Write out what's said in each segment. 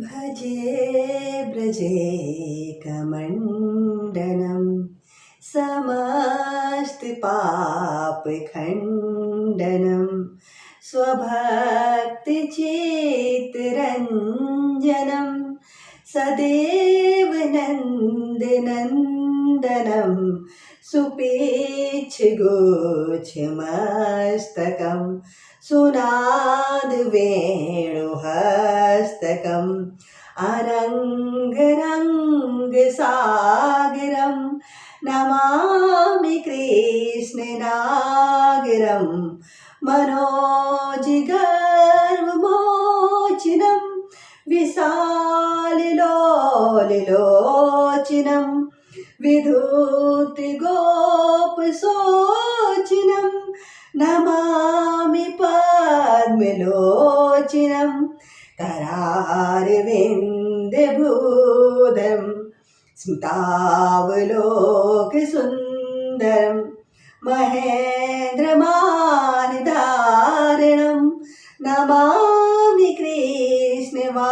भजे ब्रजे कमण्डनं समस्तपापखण्डनं स्वभक्तिचित्तरञ्जनं सदेव नन्दनन्दनं सुपेच्छगोच्छमस्तकं सुनादवेणुहस्तकम् अनङ्गरङ्गसागरं नमामि कृष्णनागरं मनोजिगर्वमोचनं विशाललोललोचनं विधूतिगोपशोचनं नमामि पद्मलोचनं करारविन्दभूतं स्मितावलोकसुन्दरं महेन्द्रमानधारणं नमामि कृष्णवारणं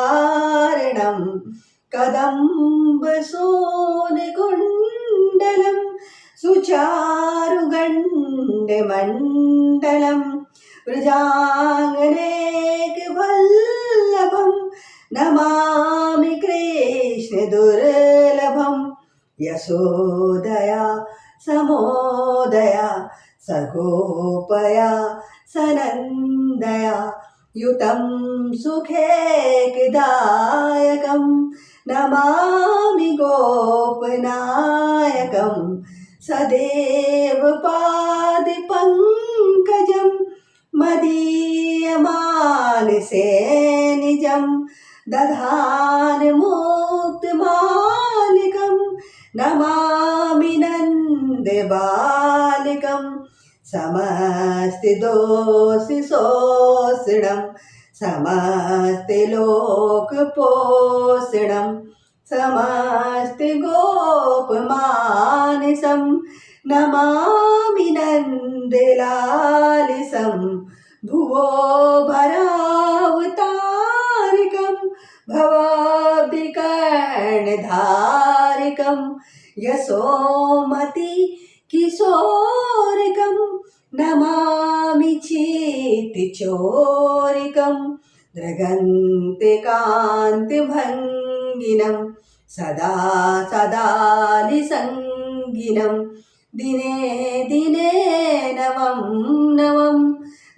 कदम्बसूनकुण्डलं सुचारुगण्डमण्डलं व्रजाङ्गनेकवल्लभं नमामि कृष्णदुर्लभं यशोदया समोदया सगोपया सनन्दया युतं सुखेकदायकं नमामि गोपनायकं सदेव पादपङ्कजं मदीयमानसे निजं दधानमुक्तमालिकं नमामि नन्दबालिकं समस्तिदोषिशोषिणं समस्तिलोकपोषणं समस्तिगोपमानसं नमामि नन्दलालिसं भुवो भरावतारिकं भवाब्धिकर्णधारिकं यशोमति किशोरिकं नमामि चेतिचोरिकं दृगन्तिकान्तिभङ्गिनं सदा सदा निसङ्गिनं दिने दिने नवं नवं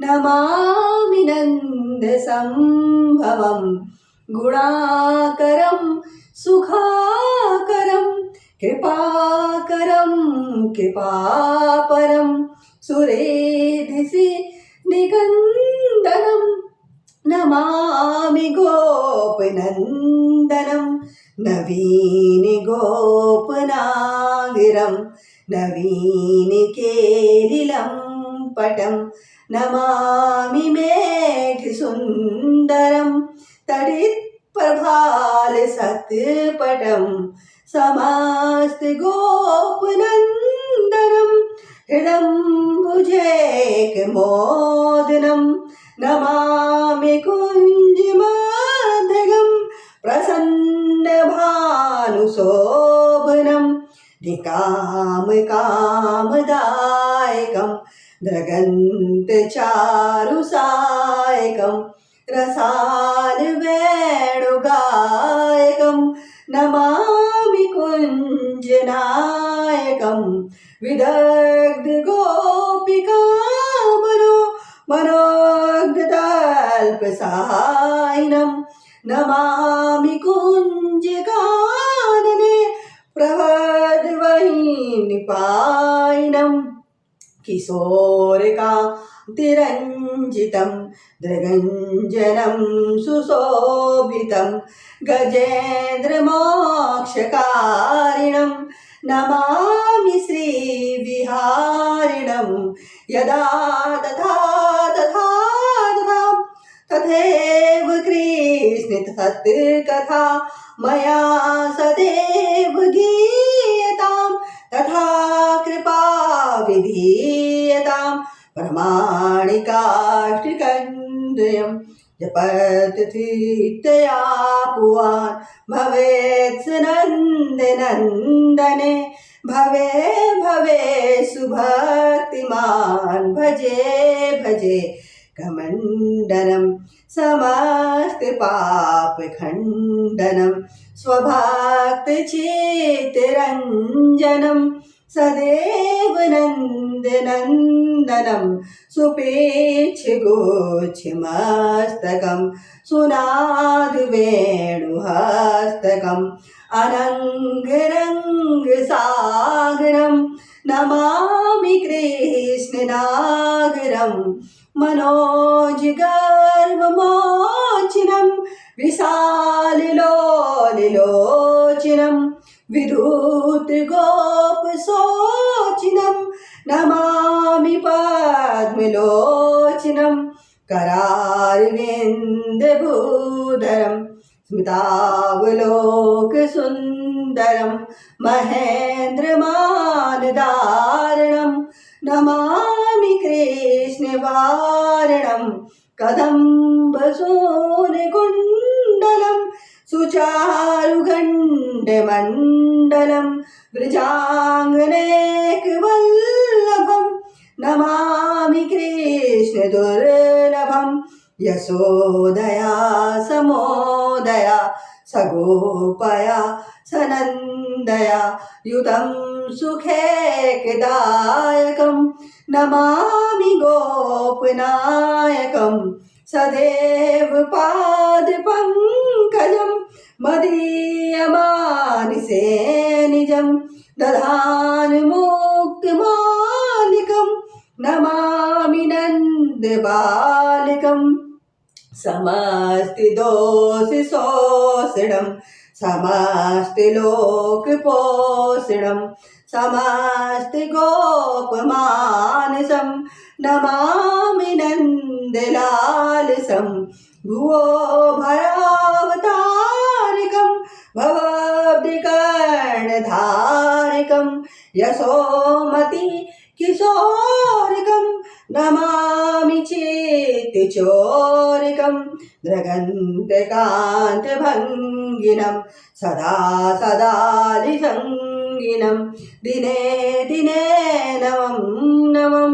नमामि नन्दसम्भवं गुणाकरं सुखाकरं कृपाकरं कृपापरं सुरेधिसि निकन्दनं नमामि गोपनन्दनं नवीनगोपनागिरं नवीनकेलिलं पटं नमामि मेघसुन्दरं तडित्प्रभालसत्पटं समस्तगोपनन्दनं हृदम्बुजैकमोदनं नमामि कुञ्जमाधगं प्रसन्नभानुशोभनं निकामकामदायकं द्रगन्तचारुसायकं रसालवेणुगायकं नमामि कुञ्जनायकं विदग्धगोपिकामनो मनोज्ञतल्पसायिनं नमामि कुञ्जकानने प्रभद्वहिनिपायिनं किशोरकान्तिरञ्जितं दृगञ्जनं सुशोभितं गजेन्द्रमोक्षकारिणं नमामि श्रीविहारिणं यदा तथा तथा तथा तथैव कृष्ण तत्कथा मया सदैव गीयतां तथा कृपा विधीयतां प्रमाणिकाष्टिकन्द्रयं जपत्थितया पुवान् भवेत् नन्दनन्दने भवे भवे सुभक्तिमान् भजे भजे कमण्डनं समस्तपापखण्डनं स्वभक्तचित्तरञ्जनं सदैव नन्दनन्दनं सुपेच्छगोच्छमस्तकं सुनादवेणुहस्तकम् अनङ्गरङ्गसागरं नमामि कृष्णनागरं मनोजगर्वमोचनं विशाललोललोचनं विधूतगोपशोचनं नमामि पद्मलोचनं करारविन्दभूधरं स्मितावलोकसुन्दरं महेन्द्रमानदारणं नमामि कृष्णवारणं कदम्बसूनकुण्डलं सुचारुगण्डमण्डलं वृजाङ्गनेकवल्लभं नमामि कृष्णदुर्लभं यशोदया समोदया सगोपया सनन्दया युतं सुखैकदायकं नमामि गोपनायकं सदैव पादपङ्कजं मदीयमानसे निजं दधानमुक्तिमालिकं नमामि नन्दबालिकं समस्तिदोषिशोषिणं समस्तिलोकपोषिणं समस्तिगोपमानसं नमामि नन्दलालसं भुवो भरावतारिकं भवाब्धिकर्णधारिकं यशोमति किशोरिकं नमामि चेतिचोरिकं द्रगन्तकान्तभङ्गिनं सदा सदालिसङ्गिनं दिने दिने नमं नमं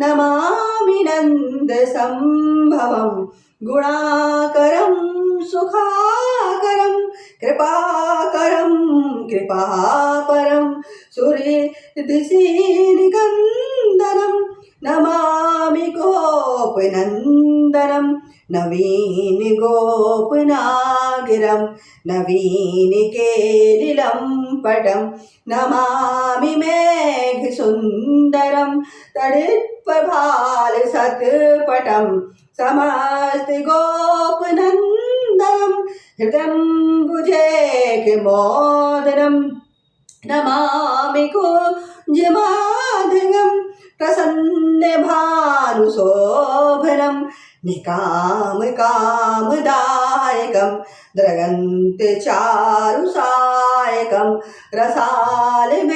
नमामि नन्दसम्भवं गुणाकरं सुखाकरं कृपाकरं कृपापरं सुहृदसिनिकन्दनं नमामि गोपनन्दनं नवीन गोपनागिरं नवीनकेलिलं पटं नमामि मेघसुन्दरं तडित्प्रभालसत्पटं समस्तगोपनन्दनं हृदम्बुजेकमोदनं नमामि कुञ्जमाधवं प्रसन्नभानुशोभनं निकामकामदायकं द्रगन्तचारुसायकं रसालवेणुगायकं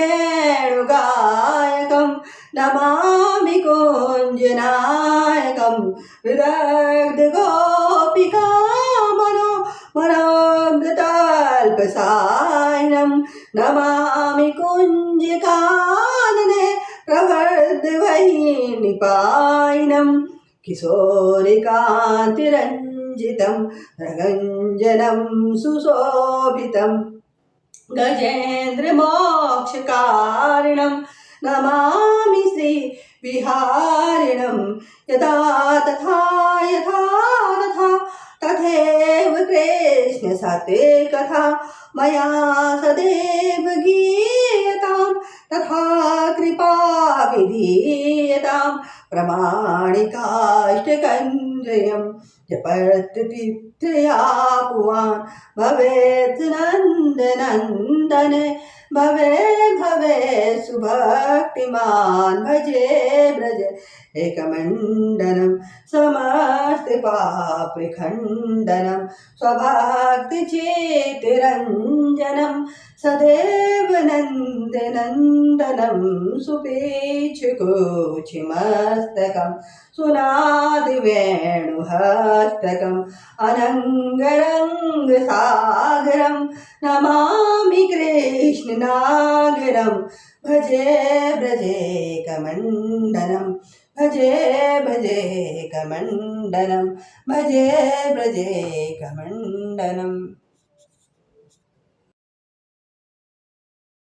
नमामि कुञ्जनायकं विदग्धगोपिकामनो मनोगतल्पसायनं नमामि कुञ्जकानने प्रवर्धवैनिपायनं किशोरिकान्तिरञ्जितं रगञ्जनं सुशोभितं गजेन्द्रमोक्षकारिणं नमामि श्रीविहारिणं यदा तथा यथा तथा तथैव कृष्ण सते कथा मया सदैव गीयतां तथा कृपा विधीयतां प्रमाणिकाष्टकञ्जयं जपत्तिथया पुवान् भवेत् नन्दनन्दने भवे भवे सुभक्तिमान् भजे ब्रज एकमण्डनं समस्तिपापखण्डनं स्वभक्तिचेतिरञ्जनं सदैव नन्दनन्दनं सुपेक्षुकोचिमस्तकं सुनादिवेणुहस्तकम् अनङ्गरङ्गसागरं नमामि कृष्णनागरं भजे ब्रजेकमण्डनं भजे भजेकमण्डनं भजे ब्रजेकमण्डनम्।